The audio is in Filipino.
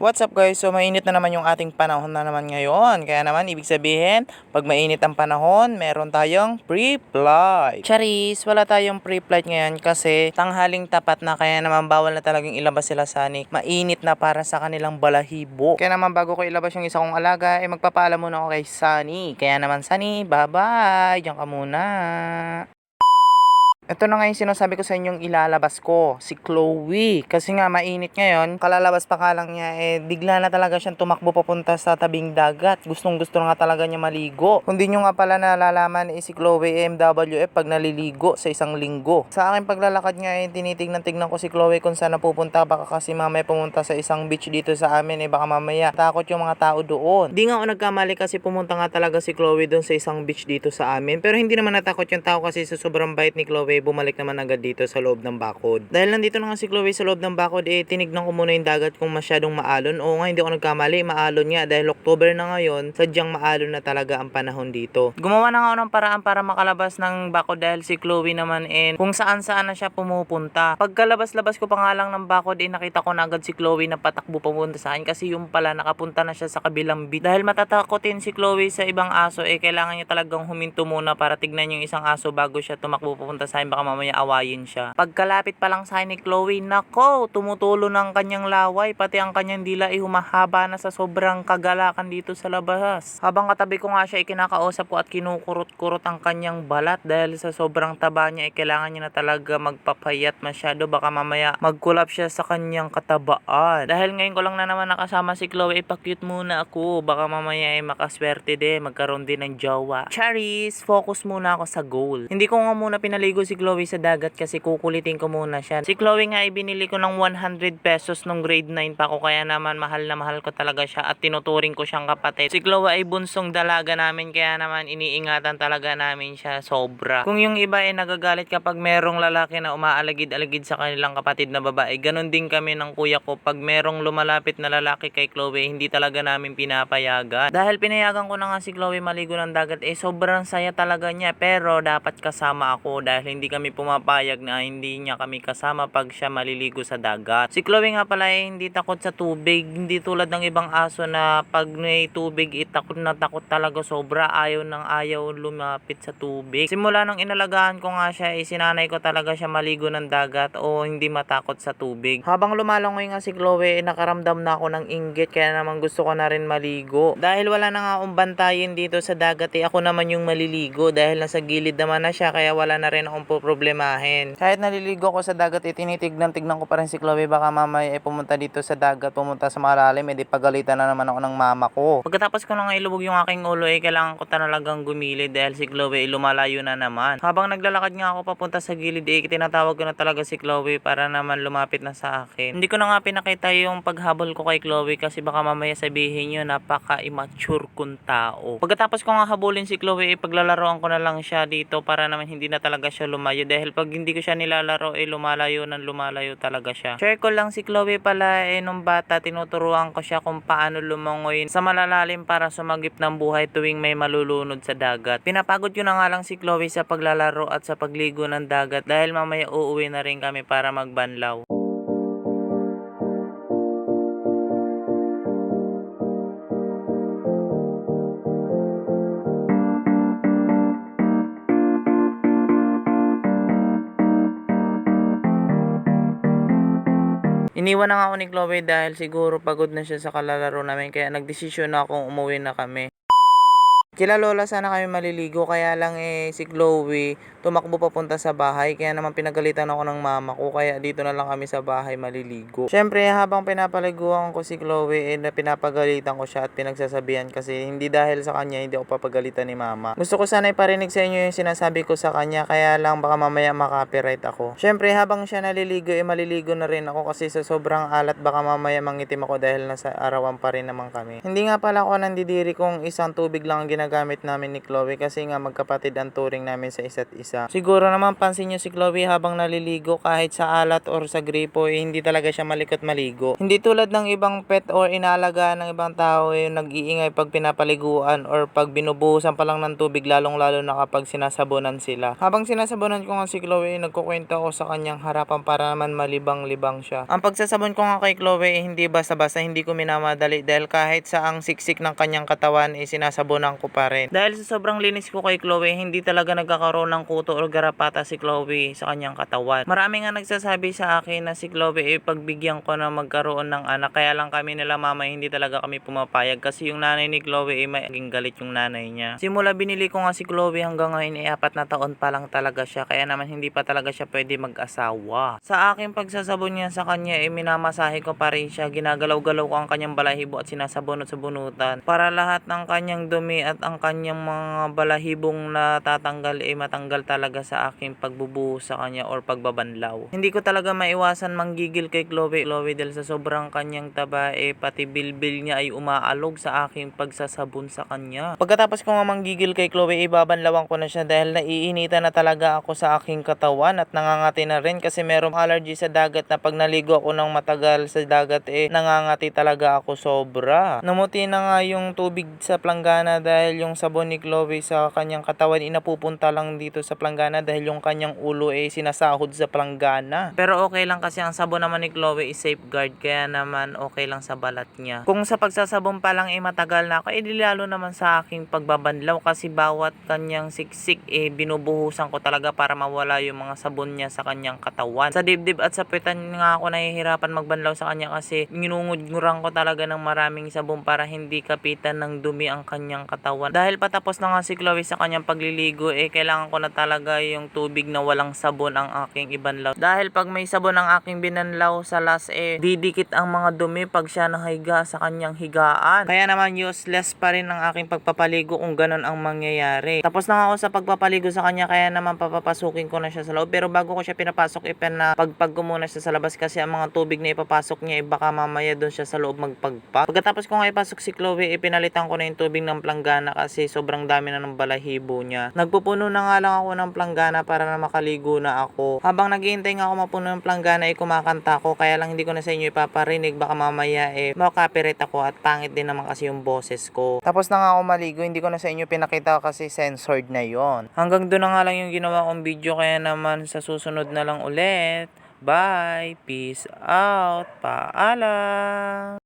What's up guys? So mainit na naman yung ating panahon na naman ngayon. Kaya naman ibig sabihin, pag mainit ang panahon, meron tayong pre-flight. Charis, wala tayong pre-flight ngayon kasi tanghaling tapat na, kaya naman bawal na talagang ilabas sila Sunny. Mainit na para sa kanilang balahibo. Kaya naman bago ko ilabas yung isa kong alaga, magpapaalam muna ako kay Sunny. Kaya naman Sunny, bye-bye. Diyan ka muna. Ito na nga yung sinasabi ko sa inyong ilalabas ko, si Chloe. Kasi nga mainit ngayon, kalalabas pa ka lang niya, bigla na talaga siyang tumakbo papunta sa tabing dagat. Gustong gusto nga talaga niya maligo. Kung di nyo nga pala nalalaman, si Chloe MWF pag naliligo sa isang linggo. Sa aking paglalakad nga, tinitignan-tignan ko si Chloe kung saan napupunta. Baka kasi mamaya pumunta sa isang beach dito sa amin, baka mamaya takot yung mga tao doon. Di nga ako nagkamali kasi pumunta nga talaga si Chloe doon sa isang beach dito sa amin. Pero hindi naman natakot yung tao kasi sa sobrang bait ni Chloe, bumalik naman agad dito sa loob ng bakod. Dahil nandito na nga si Chloe sa loob ng bakod, tinignan ko muna yung dagat kung masyadong maalon. Oo nga, hindi ako nagkamali, maalon nga dahil October na ngayon, sadyang maalon na talaga ang panahon dito. Gumawa na nga ako ng paraan para makalabas ng bakod dahil si Chloe naman kung saan saan na siya pumupunta. Pagkalabas-labas ko pa nga lang ng bakod, nakita ko na agad si Chloe na patakbo papunta sa akin kasi yung pala nakapunta na siya sa kabilang beach. Dahil matatakotin si Chloe sa ibang aso, kailangan niya talagang huminto muna para tignan yung isang aso bago siya tumakbo papunta sa akin, baka mamaya awayin siya. Pagkalapit pa lang sa akin ni Chloe, nako, tumutulo ng kanyang laway, pati ang kanyang dila humahaba na sa sobrang kagalakan dito sa labas. Habang katabi ko nga siya, kinakausap ko at kinukurot-kurot ang kanyang balat dahil sa sobrang taba niya, kailangan niya na talaga magpapayat masyado, baka mamaya mag-collapse siya sa kanyang katabaan. Dahil ngayon ko lang na naman nakasama si Chloe, pa-cute muna ako, baka mamaya makaswerte din, magkaroon din ng jowa. Charis, focus muna ako sa goal. Hindi ko nga muna pinaligo si Chloe sa dagat kasi kukulitin ko muna siya. Si Chloe nga binili ko ng 100 pesos nung grade 9 pa ako, kaya naman mahal na mahal ko talaga siya at tinuturing ko siyang kapatid. Si Chloe ay bunsong dalaga namin, kaya naman iniingatan talaga namin siya sobra. Kung yung iba nagagalit kapag merong lalaki na umaalagid-alagid sa kanilang kapatid na babae, ganun din kami ng kuya ko. Pag merong lumalapit na lalaki kay Chloe, hindi talaga namin pinapayagan. Dahil pinayagan ko na nga si Chloe maligo ng dagat, sobrang saya talaga niya, pero dapat kasama ako dahil hindi kami pumapayag na hindi niya kami kasama pag siya maliligo sa dagat. Si Chloe nga pala hindi takot sa tubig, hindi tulad ng ibang aso na pag may tubig takot na takot talaga sobra, ayaw lumapit sa tubig. Simula nung inalagaan ko nga siya, sinanay ko talaga siya maligo ng dagat o hindi matakot sa tubig. Habang lumalangoy nga si Chloe, nakaramdam na ako ng inggit, kaya naman gusto ko na rin maligo. Dahil wala na nga akong bantayin dito sa dagat, ako naman yung maliligo dahil nasa gilid naman na siya, kaya wala na rin akong problemahin. Kahit naliligo ko sa dagat, tinitignan-tignan ko pa rin si Chloe, baka mamaya pumunta dito sa dagat, pumunta sa malalim, di pagalitan na naman ako ng mama ko. Pagkatapos ko nang ilubog yung aking ulo, kailangan ko talagang gumilid dahil si Chloe lumalayo na naman. Habang naglalakad nga ako papunta sa gilid, tinatawag ko na talaga si Chloe para naman lumapit na sa akin. Hindi ko na nga pinakita yung paghabol ko kay Chloe kasi baka mamaya sabihin nyo napaka-immature kong tao. Pagkatapos ko nga habulin si Chloe, paglalaroan ko na lang siya dito para naman hindi na talaga siya lumayo, dahil pag hindi ko siya nilalaro, lumalayo talaga siya. Share ko lang, si Chloe pala nung bata, tinuturuan ko siya kung paano lumangoy sa malalalim para sumagip ng buhay tuwing may malulunod sa dagat. Pinapagod ko na nga lang si Chloe sa paglalaro at sa pagligo ng dagat dahil mamaya uuwi na rin kami para magbanlaw. Iniwan na nga ako ni Chloe dahil siguro pagod na siya sa kalalaro namin, kaya nagdesisyon na akong umuwi na kami. Kila lola sana kami maliligo, kaya lang si Chloe tumakbo papunta sa bahay, kaya naman pinagalitan ako ng mama ko, kaya dito na lang kami sa bahay maliligo. Syempre habang pinapaliguan ko si Chloe, pinapagalitan ko siya at pinagsasabihan kasi hindi dahil sa kanya hindi ako papagalitan ni mama. Gusto ko sana iparinig sa inyo yung sinasabi ko sa kanya, kaya lang baka mamaya makapiright ako. Syempre habang siya naliligo, maliligo na rin ako kasi sa sobrang alat baka mamaya mangitim ako dahil nasa arawan pa rin naman kami. Hindi nga pala ako nandidiri kung isang tubig lang ang ginagawa ginagamit namin ni Chloe kasi nga magkapatid ang turing namin sa isa't isa. Siguro naman pansin nyo si Chloe habang naliligo kahit sa alat or sa gripo hindi talaga siya malikot maligo. Hindi tulad ng ibang pet or inaalagaan ng ibang tao nag-iingay pag pinapaliguan or pag binubuhusan pa lang ng tubig lalong-lalo na kapag sinasabunan sila. Habang sinasabunan ko nga si Chloe nagkukwento ako sa kanyang harapan para naman malibang-libang siya. Ang pagsasabon ko nga kay Chloe hindi basta-basta, hindi ko minamadali dahil kahit sa ang siksik ng kanyang katawan sinasabunan ko pa rin. Dahil sa sobrang linis ko kay Chloe, hindi talaga nagkakaroon ng kuto o garapata si Chloe sa kanyang katawan. Marami nga nagsasabi sa akin na si Chloe pagbigyan ko na magkaroon ng anak, kaya lang kami nila mama hindi talaga kami pumapayag kasi yung nanay ni Chloe maging galit yung nanay niya. Simula binili ko nga si Chloe hanggang ngayon 4 na taon pa lang talaga siya, kaya naman hindi pa talaga siya pwede mag-asawa. Sa aking pagsasabon niya sa kanya minamasahe ko pa rin siya, ginagalaw-galaw ko ang kanyang balahibo at sinasabunot-sabunutan para lahat ng kanyang dumi at ang kanyang mga balahibong natatanggal matanggal talaga sa aking pagbubuhos sa kanya or pagbabanlaw. Hindi ko talaga maiwasan manggigil kay Chloe dahil sa sobrang kanyang taba pati bilbil niya ay umaalog sa aking pagsasabon sa kanya. Pagkatapos ko nga manggigil kay Chloe ibabanlawan ko na siya dahil naiinitan na talaga ako sa aking katawan at nangangati na rin kasi merong allergy sa dagat na pag naligo ako ng matagal sa dagat nangangati talaga ako sobra. Namuti na nga yung tubig sa planggana dahil yung sabon ni Chloe sa kanyang katawan inapupunta lang dito sa planggana dahil yung kanyang ulo sinasahod sa planggana. Pero okay lang kasi ang sabon naman ni Chloe is safeguard kaya naman okay lang sa balat niya. Kung sa pagsasabon pa lang matagal na ako lalo naman sa aking pagbabanlaw kasi bawat kanyang siksik binubuhusan ko talaga para mawala yung mga sabon niya sa kanyang katawan. Sa dibdib at sa puwetan nga ako nahihirapan magbanlaw sa kanya kasi ginungudguran ko talaga ng maraming sabon para hindi kapitan ng dumi ang kanyang katawan. Dahil patapos na nga si Chloe sa kanyang pagliligo kailangan ko na talaga yung tubig na walang sabon ang aking ibanlaw. Dahil pag may sabon ang aking binanlaw sa last didikit ang mga dumi pag siya nahiga sa kanyang higaan. Kaya naman useless pa rin ang aking pagpapaligo kung ganun ang mangyayari. Tapos na ako sa pagpapaligo sa kanya kaya naman papapasukin ko na siya sa loob. Pero bago ko siya pinapasok pagpag ko muna siya sa labas kasi ang mga tubig na ipapasok niya baka mamaya doon siya sa loob magpagpak. Pagkatapos ko nga ipasok si Chloe pinalitan ko na yung tubig ng planggana kasi sobrang dami na ng balahibo niya. Nagpupuno na nga lang ako ng planggana para na makaligo na ako. Habang naghihintay nga ako mapuno ng planggana kumakanta ako kaya lang hindi ko na sa inyo ipaparinig baka mamaya makaka-copyright ako at pangit din naman kasi yung boses ko. Tapos na nga ako maligo, hindi ko na sa inyo pinakita kasi censored na yon. Hanggang doon na nga lang yung ginawa kong video kaya naman sa susunod na lang ulit. Bye! Peace out! Paalam!